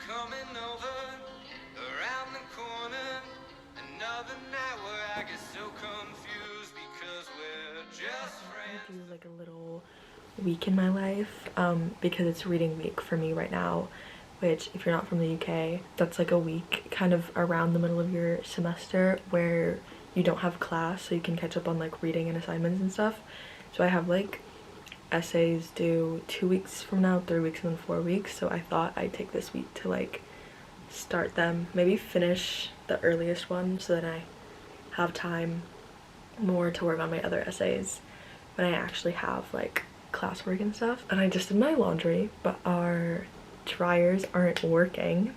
coming over around the corner. Another night where I get so confused because we're just friends. I do like a little week in my life because it's reading week for me right now, which if you're not from the UK, that's like a week kind of around the middle of your semester where you don't have class, so you can catch up on like reading and assignments and stuff. So I have like essays due 2 weeks from now, 3 weeks, and then 4 weeks. So I thought I'd take this week to like start them, maybe finish the earliest one so that I have time more to work on my other essays when I actually have like classwork and stuff. And I just did my laundry, but our dryers aren't working,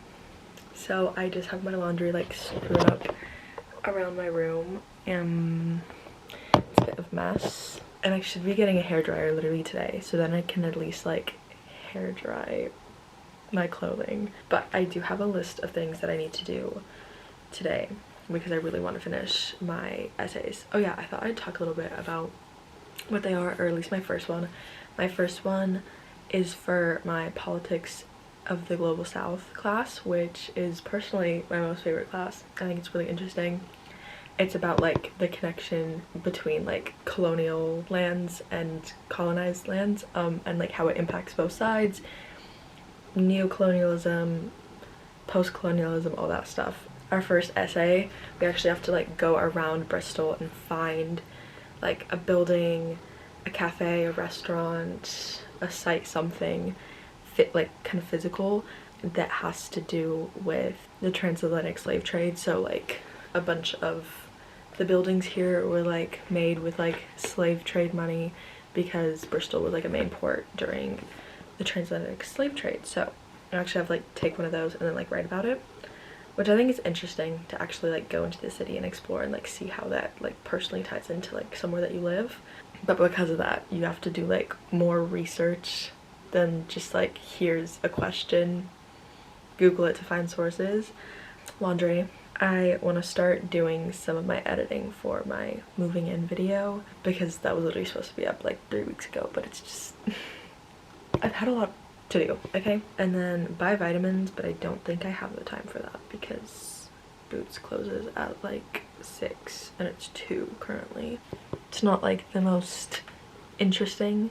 so I just have my laundry like screwed up around my room and it's a bit of a mess. And I should be getting a hairdryer literally today, so then I can at least like hair dry my clothing. But I do have a list of things that I need to do today because I really want to finish my essays. Oh yeah, I thought I'd talk a little bit about what they are, or at least my first one. My first one is for my politics of the global south class, which is personally my most favorite class. I think it's really interesting. It's about like the connection between like colonial lands and colonized lands, and like how it impacts both sides, neocolonialism, post-colonialism, all that stuff. Our first essay, we actually have to like go around Bristol and find like a building, a cafe, a restaurant, a site, something like kind of physical that has to do with the transatlantic slave trade. So like a bunch of the buildings here were like made with like slave trade money because Bristol was like a main port during the transatlantic slave trade. So I actually have like take one of those and then like write about it, which I think is interesting to actually like go into the city and explore and like see how that like personally ties into like somewhere that you live. But because of that, you have to do like more research than just like here's a question, Google it to find sources. Laundry. I want to start doing some of my editing for my moving in video because that was literally supposed to be up like 3 weeks ago, but it's just I've had a lot to do, okay? And then buy vitamins, but I don't think I have the time for that because Boots closes at like 6 and it's 2 currently. It's not like the most interesting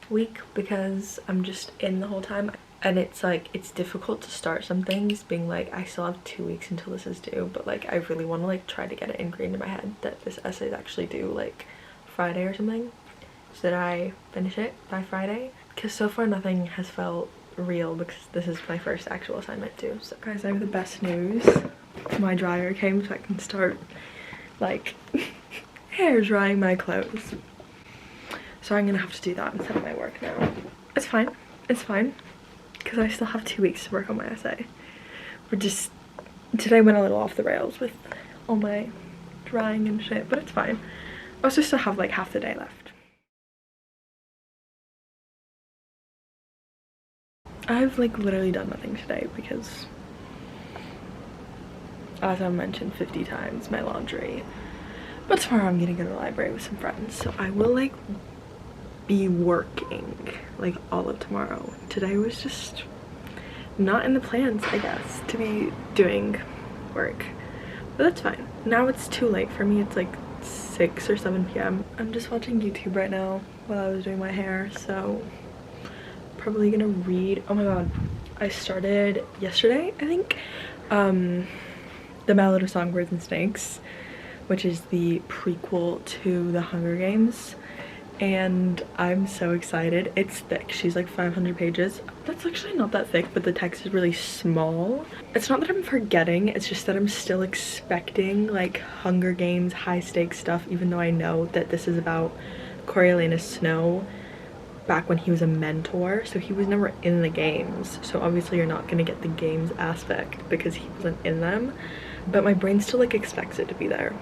week because I'm just in the whole time, and it's like it's difficult to start some things being like I still have 2 weeks until this is due, but like I really want to like try to get it ingrained in my head that this essay is actually due like Friday or something, so that I finish it by Friday, because so far nothing has felt real because this is my first actual assignment too. So guys, I have the best news. My dryer came, so I can start like hair drying my clothes. So I'm gonna have to do that instead of my work now. It's fine, it's fine, because I still have 2 weeks to work on my essay. Today went a little off the rails with all my drying and shit, but it's fine. I also still have like half the day left. I've like literally done nothing today because, as I mentioned 50 times, my laundry. But tomorrow I'm gonna go to the library with some friends, so I will like be working like all of tomorrow. Today was just not in the plans, I guess, to be doing work, but that's fine. Now it's too late for me. It's like 6 or 7 p.m. I'm just watching YouTube right now while I was doing my hair, so probably gonna read. Oh my god, I started yesterday, I think, The Ballad of Songbirds and Snakes, which is the prequel to The Hunger Games, and I'm so excited. It's thick. She's like 500 pages. That's actually not that thick, but the text is really small. It's not that I'm forgetting, it's just that I'm still expecting like Hunger Games high stakes stuff, even though I know that this is about Coriolanus Snow back when he was a mentor, so he was never in the games, so obviously you're not gonna get the games aspect because he wasn't in them, but my brain still like expects it to be there.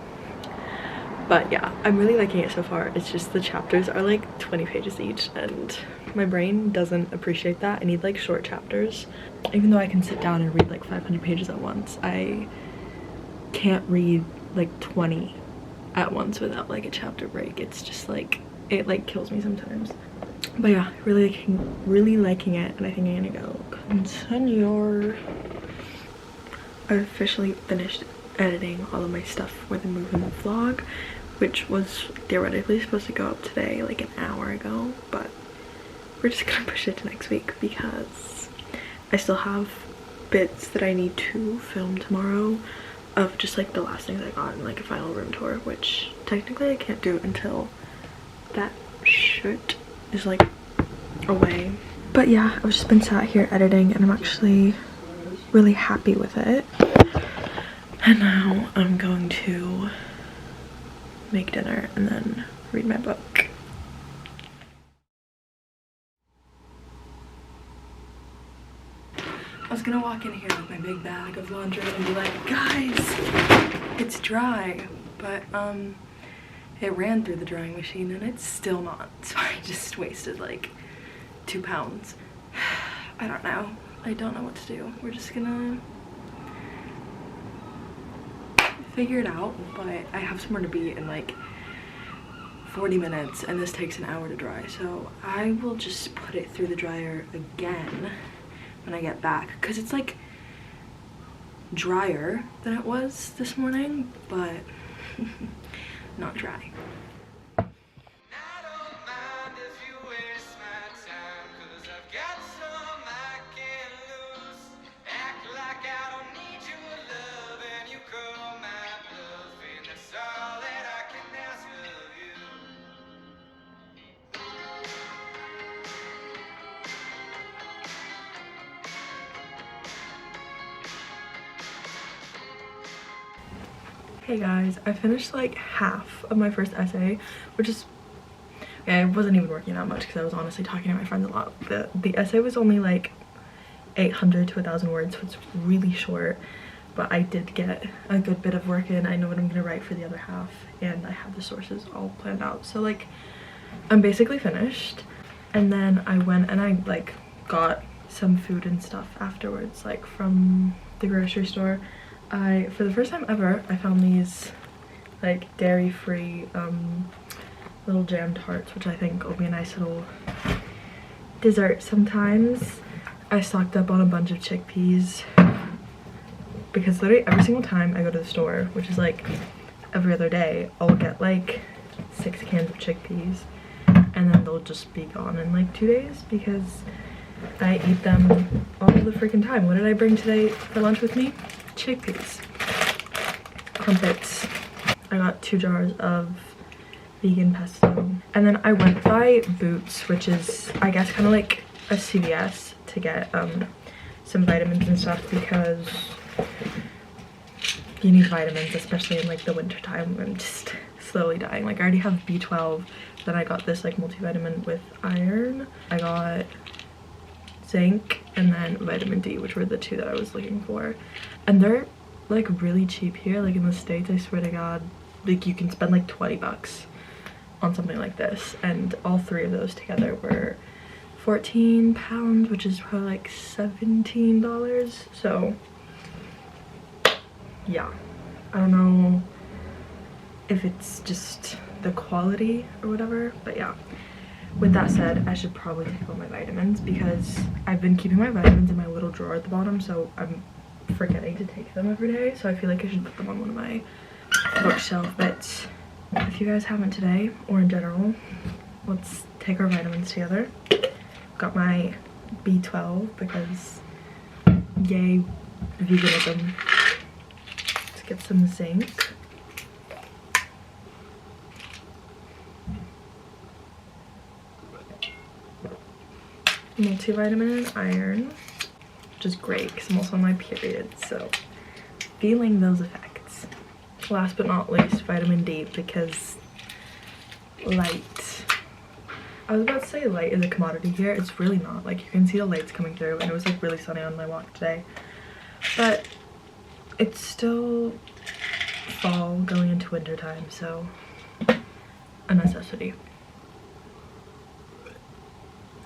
But yeah, I'm really liking it so far. It's just the chapters are like 20 pages each and my brain doesn't appreciate that. I need like short chapters. Even though I can sit down and read like 500 pages at once, I can't read like 20 at once without like a chapter break. It's just like, it like kills me sometimes. But yeah, really liking it, and I think I'm gonna go continue. I officially finished editing all of my stuff for the movement vlog, which was theoretically supposed to go up today, like an hour ago, but we're just gonna push it to next week because I still have bits that I need to film tomorrow of just like the last things I got in like a final room tour, which technically I can't do until that shit is like away. But yeah, I've just been sat here editing and I'm actually really happy with it. And now I'm going to make dinner and then read my book. I was gonna walk in here with my big bag of laundry and be like, guys, it's dry, but it ran through the drying machine and it's still not, so I just wasted like 2 pounds. I don't know what to do. We're just gonna figure it out, but I have somewhere to be in like 40 minutes and this takes an hour to dry, so I will just put it through the dryer again when I get back, because it's like drier than it was this morning, but not dry. Hey guys, I finished like half of my first essay, which is, I wasn't even working that much because I was honestly talking to my friends a lot. The essay was only like 800 to 1,000 words, so it's really short, but I did get a good bit of work in. I know what I'm gonna write for the other half and I have the sources all planned out, so like I'm basically finished. And then I went and I like got some food and stuff afterwards, like from the grocery store. For the first time ever, I found these like dairy-free little jam tarts, which I think will be a nice little dessert sometimes. I stocked up on a bunch of chickpeas because literally every single time I go to the store, which is like every other day, I'll get like 6 cans of chickpeas and then they'll just be gone in like 2 days because I eat them all the freaking time. What did I bring today for lunch with me? Chickpeas. Crumpets. I got 2 jars of vegan pesto. And then I went by Boots, which is I guess kind of like a CVS, to get some vitamins and stuff because you need vitamins, especially in like the winter time. I'm just slowly dying. Like I already have B12, then I got this like multivitamin with iron. I got zinc and then vitamin D, which were the 2 that I was looking for. And they're like really cheap here, like in the States, I swear to God, like you can spend like 20 bucks on something like this, and all 3 of those together were 14 pounds, which is probably like $17. So yeah, I don't know if it's just the quality or whatever, but yeah. With that said, I should probably take all my vitamins because I've been keeping my vitamins in my little drawer at the bottom, so I'm forgetting to take them every day, so I feel like I should put them on one of my bookshelf. But if you guys haven't today, or in general, let's take our vitamins together. Got my B12 because yay veganism. Let's get some zinc. Multivitamin and iron, which is great because I'm also on my period, so feeling those effects. Last but not least, vitamin D, because light. I was about to say light is a commodity here. It's really not. Like you can see the lights coming through, and it was like really sunny on my walk today, but it's still fall going into winter time, so a necessity.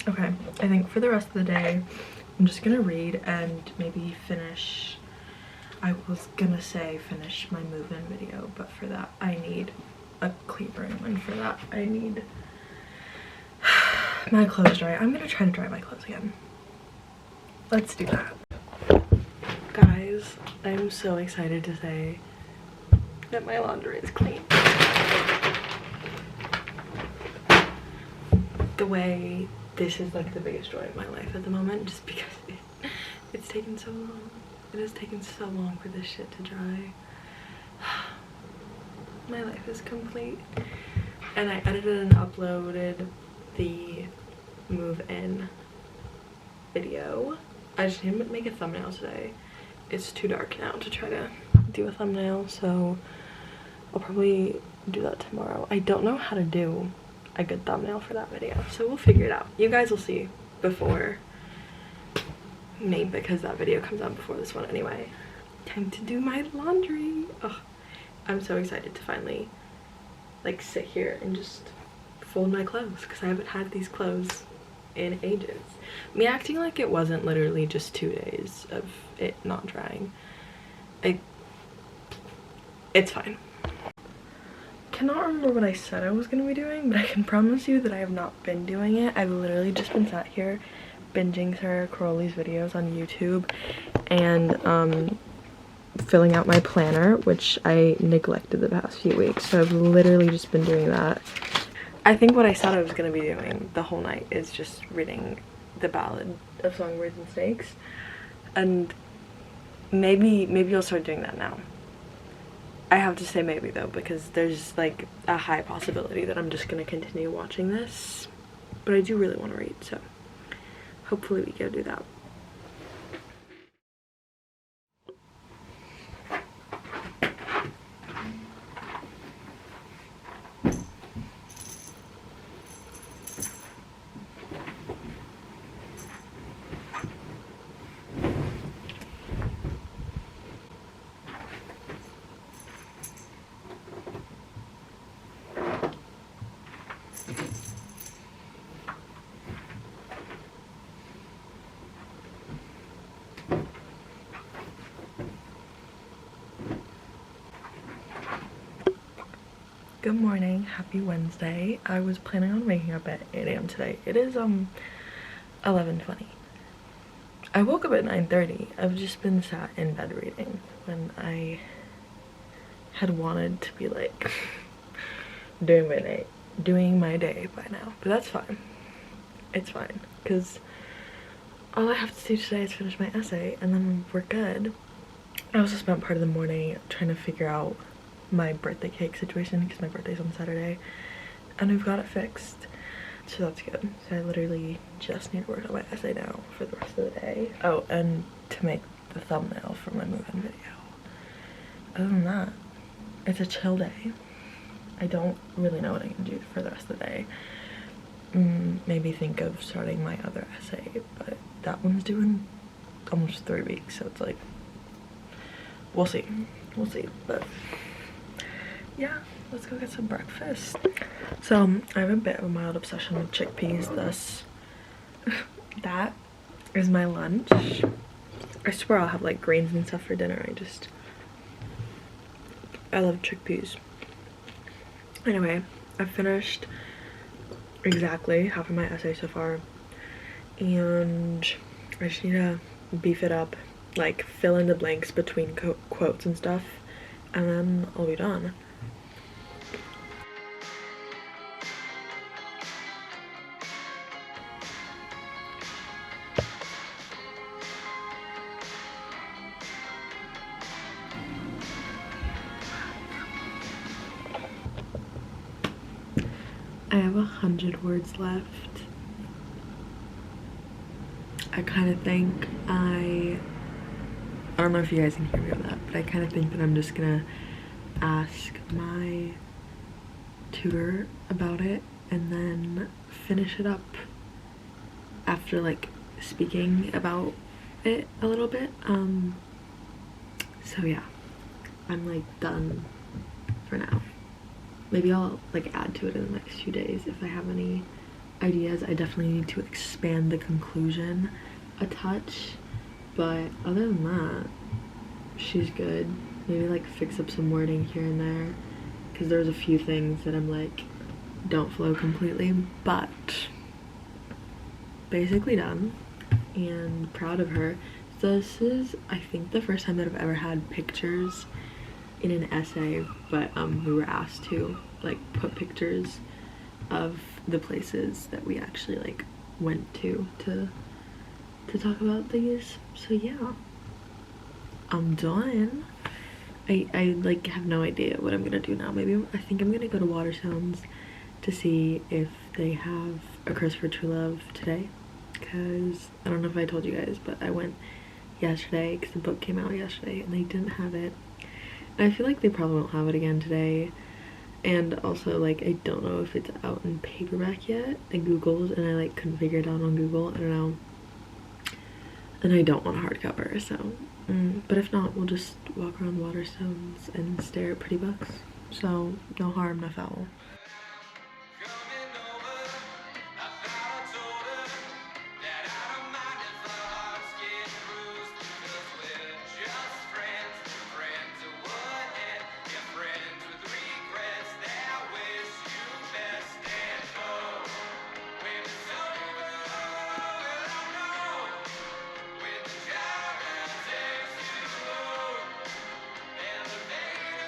Okay, I think for the rest of the day, I'm just gonna read and maybe finish, I was gonna say finish my move-in video, but for that I need a clean room, and for that I need my clothes dry. I'm gonna try to dry my clothes again. Let's do that. Guys, I'm so excited to say that my laundry is clean. The way this is like the biggest joy of my life at the moment, just because it's taken so long. It has taken so long for this shit to dry. My life is complete. And I edited and uploaded the move-in video. I just need to make a thumbnail today. It's too dark now to try to do a thumbnail, so I'll probably do that tomorrow. I don't know how to do a good thumbnail for that video, so we'll figure it out. You guys will see before me, because that video comes out before this one anyway. Time to do my laundry. Oh, I'm so excited to finally like sit here and just fold my clothes, because I haven't had these clothes in ages. Me acting like it wasn't literally just 2 days of it not drying. It's fine. Cannot remember what I said I was gonna be doing, but I can promise you that I have not been doing it. I've literally just been sat here binging Sarah Crowley's videos on YouTube and filling out my planner, which I neglected the past few weeks, so I've literally just been doing that. I think what I said I was gonna be doing the whole night is just reading the Ballad of Songbirds and Snakes, and maybe I'll start doing that now. I have to say maybe though, because there's like a high possibility that I'm just gonna continue watching this, but I do really want to read, so hopefully we can do that. Good morning, happy Wednesday. I was planning on waking up at 8 AM today. It is 11:20. I woke up at 9:30. I've just been sat in bed reading when I had wanted to be like doing my day by now, but that's fine. It's fine, because all I have to do today is finish my essay and then we're good. I also spent part of the morning trying to figure out my birthday cake situation, because my birthday's on Saturday and we've got it fixed, so that's good. So I literally just need to work on my essay now for the rest of the day. Oh, and to make the thumbnail for my move-in video. Other than that, it's a chill day. I don't really know what I'm gonna do for the rest of the day. Maybe think of starting my other essay, but that one's due in almost 3 weeks, so it's like, we'll see, but yeah, let's go get some breakfast. So I have a bit of a mild obsession with chickpeas, thus that is my lunch. I swear I'll have like greens and stuff for dinner. I love chickpeas. Anyway, I've finished exactly half of my essay so far, and I just need to beef it up, like fill in the blanks between quotes and stuff, and then I'll be done. I have 100 words left. I kind of think I don't know if you guys can hear me on that, but I kind of think that I'm just gonna ask my tutor about it and then finish it up after like speaking about it a little bit. So yeah, I'm like done for now. Maybe I'll like add to it in the next few days if I have any ideas. I definitely need to expand the conclusion a touch, but other than that, she's good. Maybe like fix up some wording here and there, because there's a few things that I'm like don't flow completely, but basically done and proud of her. This is, I think, the first time that I've ever had pictures in an essay, but we were asked to like put pictures of the places that we actually like went to talk about these. So yeah, I'm done. I like have no idea what I'm gonna do now. Maybe I think I'm gonna go to Waterstones to see if they have A Curse for True Love today, because I don't know if I told you guys, but I went yesterday because the book came out yesterday and they didn't have it, and I feel like they probably won't have it again today. And also, like, I don't know if it's out in paperback yet. I googled and I like couldn't figure it out on Google. I don't know, and I don't want a hardcover, so but if not, we'll just walk around Waterstones and stare at pretty books. So no harm, no foul. Coming over, I thought I told her that I don't mind if our hearts get bruised because we're just friends, friends of what and yeah, friends with regrets that wish you best and oh, when it's over, well I know when the driver takes you home, elevator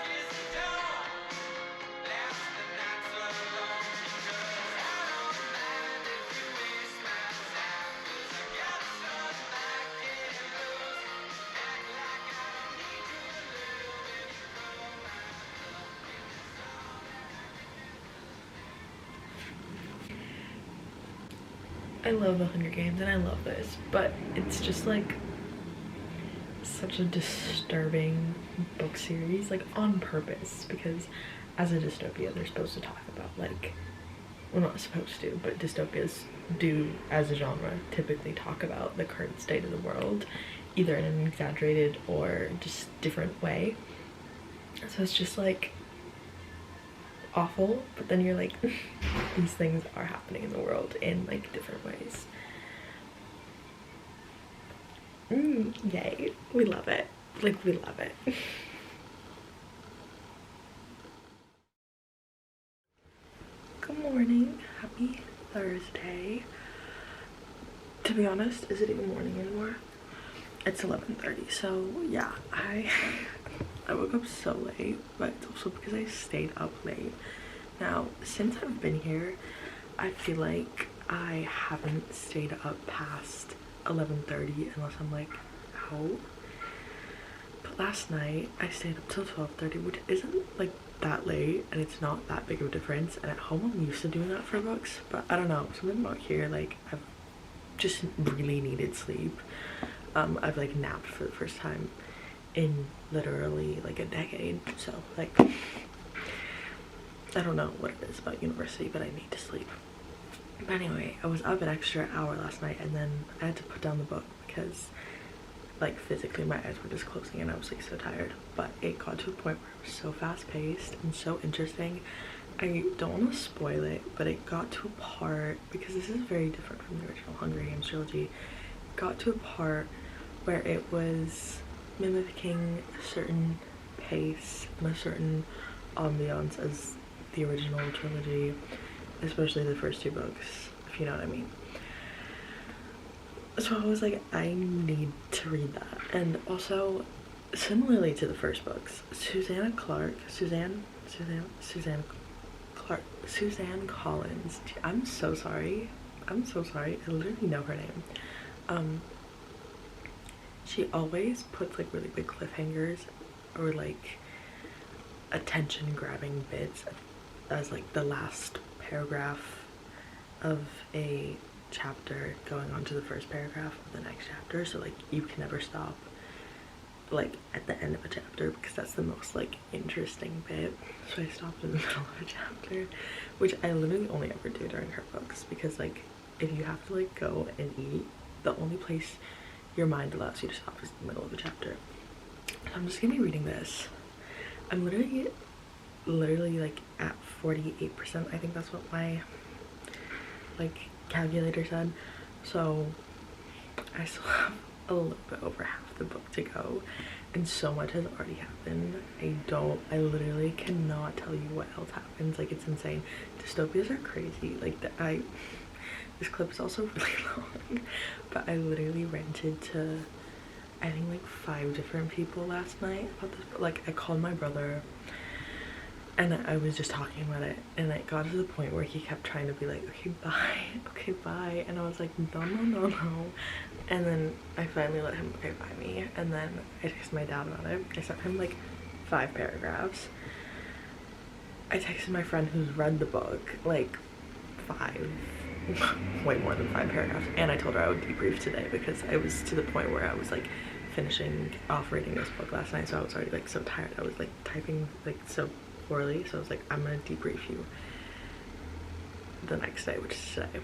kiss the dawn. Last the night so long because I don't mind if you waste my time 'cause I got some I can't lose. Act like I don't need you a little when you call my bluff in the song. I love the Hunger Games and I love this, but it's just like such a disturbing book series, like on purpose, because as a dystopia they're supposed to talk about, like, well, not supposed to, but dystopias do as a genre typically talk about the current state of the world, either in an exaggerated or just different way. So it's just like awful, but then you're like these things are happening in the world in like different ways. Yay, we love it, like we love it. Good morning, happy Thursday. To be honest, is it even morning anymore? It's 11:30, so yeah, I woke up so late, but it's also because I stayed up late. Now, since I've been here, I feel like I haven't stayed up past 11:30 unless I'm like out. But last night I stayed up till 12:30, which isn't like that late and it's not that big of a difference, and at home I'm used to doing that for books, but I don't know, something about here, like I've just really needed sleep. I've like napped for the first time in literally like a decade, so like I don't know what it is about university, but I need to sleep. But anyway, I was up an extra hour last night and then I had to put down the book because like physically my eyes were just closing and I was like so tired. But it got to a point where it was so fast paced and so interesting. I don't want to spoil it, but it got to a part, because this is very different from the original Hunger Games trilogy, it got to a part where it was mimicking a certain pace and a certain ambiance as the original trilogy, especially the first two books, if you know what I mean. So I was like, I need to read that. And also, similarly to the first books, Suzanne Collins, I'm so sorry, I literally know her name. She always puts like really big cliffhangers or like attention grabbing bits as like the last paragraph of a chapter going on to the first paragraph of the next chapter, so like you can never stop like at the end of a chapter because that's the most like interesting bit. So I stopped in the middle of a chapter, which I literally only ever do during her books, because like if you have to like go and eat, the only place your mind allows you to stop is the middle of a chapter. So I'm just gonna be reading this. I'm literally like at 48%. I think that's what my like calculator said. So I still have a little bit over half the book to go and so much has already happened. I literally cannot tell you what else happens. Like, it's insane. Dystopias are crazy. Like this clip is also really long, but I literally ranted to I think like 5 different people last night about this. Like I called my brother and I was just talking about it, and it got to the point where he kept trying to be like, okay bye, okay bye, and I was like, no no no no, and then I finally let him okay bye me, and then I texted my dad about it. I sent him like 5 paragraphs. I texted my friend who's read the book like 5 way more than 5 paragraphs, and I told her I would debrief today because I was to the point where I was like finishing off reading this book last night, so I was already like so tired. I was like typing like so poorly, so I was like, I'm gonna debrief you the next day, which is today.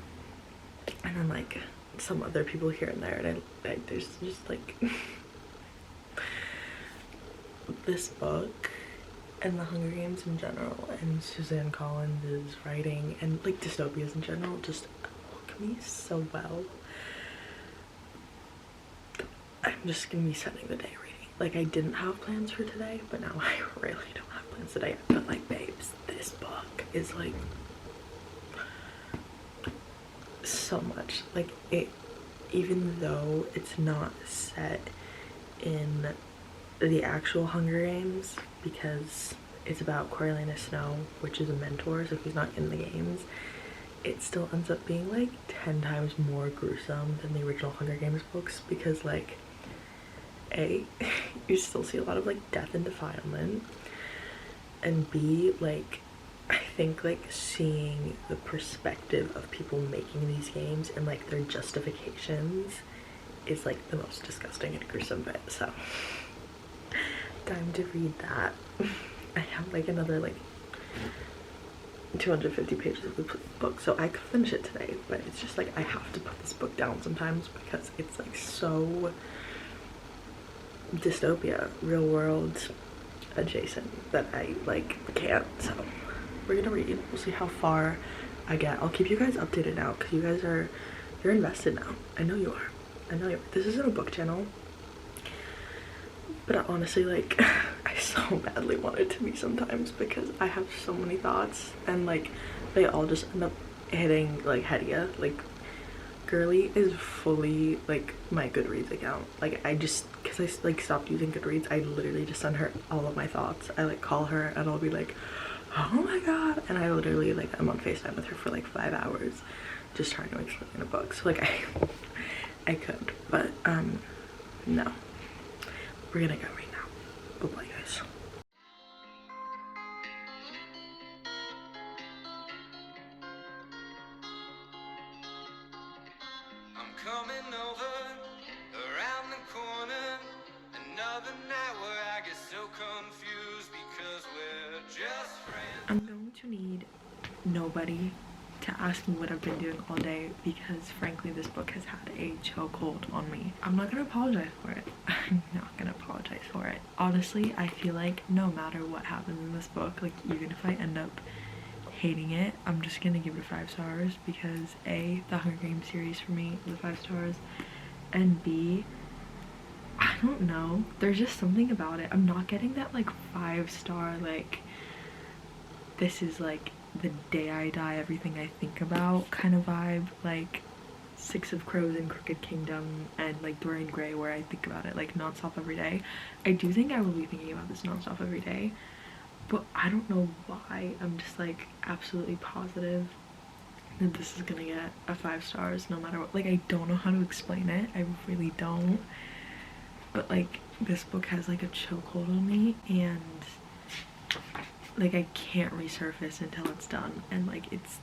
And then like some other people here and there, and I there's just like this book and the Hunger Games in general and Suzanne Collins' writing and like dystopias in general just hook me so well. I'm just gonna be spending the day reading. Like I didn't have plans for today, but now I really don't have plans today. But like babes, this book is like so much. Like it, even though it's not set in the actual Hunger Games, because it's about Coriolanus Snow, which is a mentor, so he's not in the games, it still ends up being like 10 times more gruesome than the original Hunger Games books, because like A, you still see a lot of like death and defilement, and B, like I think like seeing the perspective of people making these games and like their justifications is like the most disgusting and gruesome bit. So time to read that. I have like another like 250 pages of the book, so I could finish it today, but it's just like I have to put this book down sometimes because it's like so dystopia, real world adjacent that I like can't. So we're gonna read, we'll see how far I get. I'll keep you guys updated now because you guys are, you're invested now. I know you are. I know you are. This isn't a book channel, but I honestly like I so badly want it to be sometimes because I have so many thoughts and like they all just end up hitting like Hedia. Like Girly is fully like my Goodreads account. Like I just, because I like stopped using Goodreads, I literally just send her all of my thoughts. I like call her and I'll be like, oh my god, and I literally like I'm on FaceTime with her for like 5 hours just trying to explain a book. So like I could, but no, we're gonna go right now. Bye bye guys. I'm coming over around the corner. Another night where I get so confused because we're just friends. I'm going to need nobody to ask me what I've been doing all day because frankly this book has had a chokehold on me. I'm not gonna apologize for it. I'm not gonna apologize for it. Honestly, I feel like no matter what happens in this book, like even if I end up hating it, I'm just gonna give it 5 stars because A, the Hunger Games series for me is 5 stars, and B, I don't know, there's just something about it. I'm not getting that like 5-star like this is like the day I die everything I think about kind of vibe, like Six of Crows and Crooked Kingdom and like Dorian Gray, where I think about it like nonstop every day. I do think I will be thinking about this nonstop every day, but I don't know why I'm just like absolutely positive that this is gonna get a 5 stars no matter what. Like I don't know how to explain it, I really don't, but like this book has like a chokehold on me and like I can't resurface until it's done, and like it's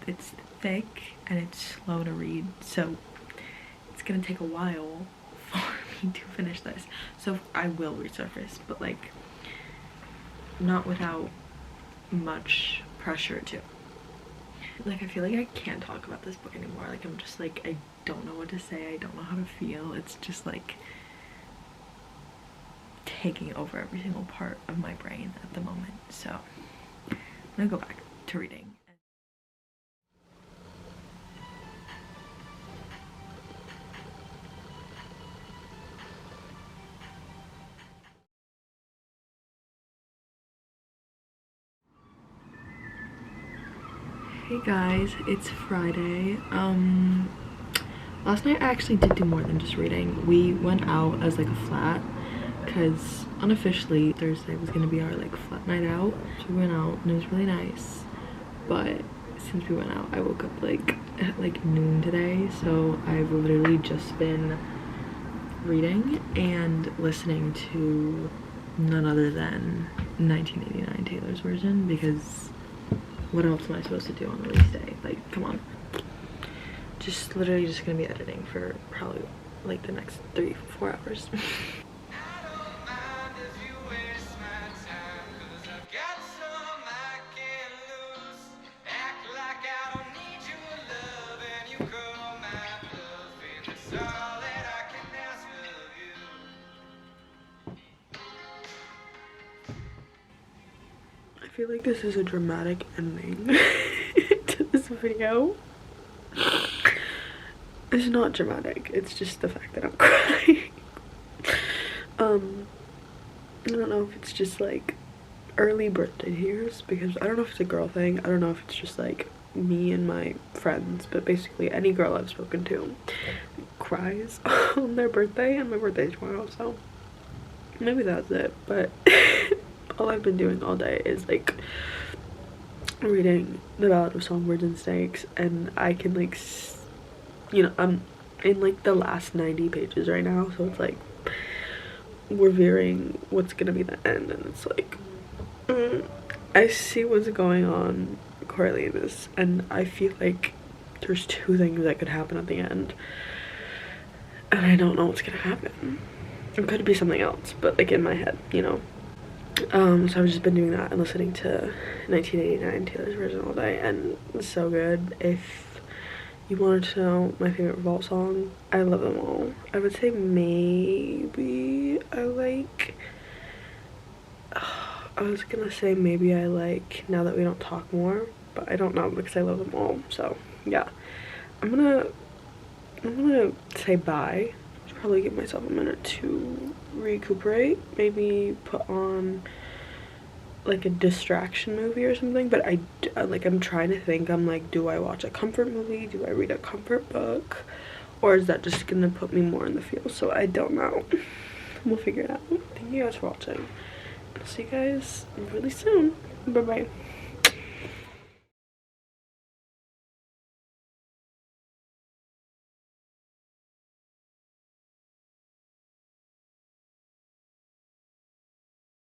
thick and it's slow to read, so it's gonna take a while for me to finish this. So I will resurface, but like not without much pressure to. Like I feel like I can't talk about this book anymore. Like I'm just like I don't know what to say, I don't know how to feel. It's just like taking over every single part of my brain at the moment. So I'm gonna go back to reading. Hey guys, it's Friday. Last night I actually did do more than just reading. We went out as like a flat because unofficially Thursday was gonna be our like flat night out. So we went out and it was really nice. But since we went out, I woke up like at like noon today. So I've literally just been reading and listening to none other than 1989 Taylor's version, because what else am I supposed to do on release day? Like, come on. Just literally just gonna be editing for probably like the next 3-4 hours. I feel like this is a dramatic ending to this video. It's not dramatic, it's just the fact that I'm crying. I don't know if it's just like early birthday years, because I don't know if it's a girl thing, I don't know if it's just like me and my friends, but basically any girl I've spoken to cries on their birthday, and my birthday's tomorrow, so maybe that's it. But all I've been doing all day is like reading The Ballad of Songbirds and Snakes, and I can like, you know, I'm in like the last 90 pages right now, so it's like we're veering what's gonna be the end, and it's like I see what's going on Coriolanus, and I feel like there's 2 things that could happen at the end, and I don't know what's gonna happen. It could be something else, but like in my head, you know. So I've just been doing that and listening to 1989 Taylor's version all day, and it's so good. If you wanted to know my favorite vault song, I love them all. I would say maybe I like, I was gonna say maybe I like Now That We Don't Talk More, but I don't know because I love them all. So yeah, I'm gonna say bye. Should probably give myself a minute to recuperate, maybe put on like a distraction movie or something. But I'm trying to think, I'm like, do I watch a comfort movie, do I read a comfort book, or is that just gonna put me more in the feels? So I don't know. We'll figure it out. Thank you guys for watching. I'll see you guys really soon. Bye bye.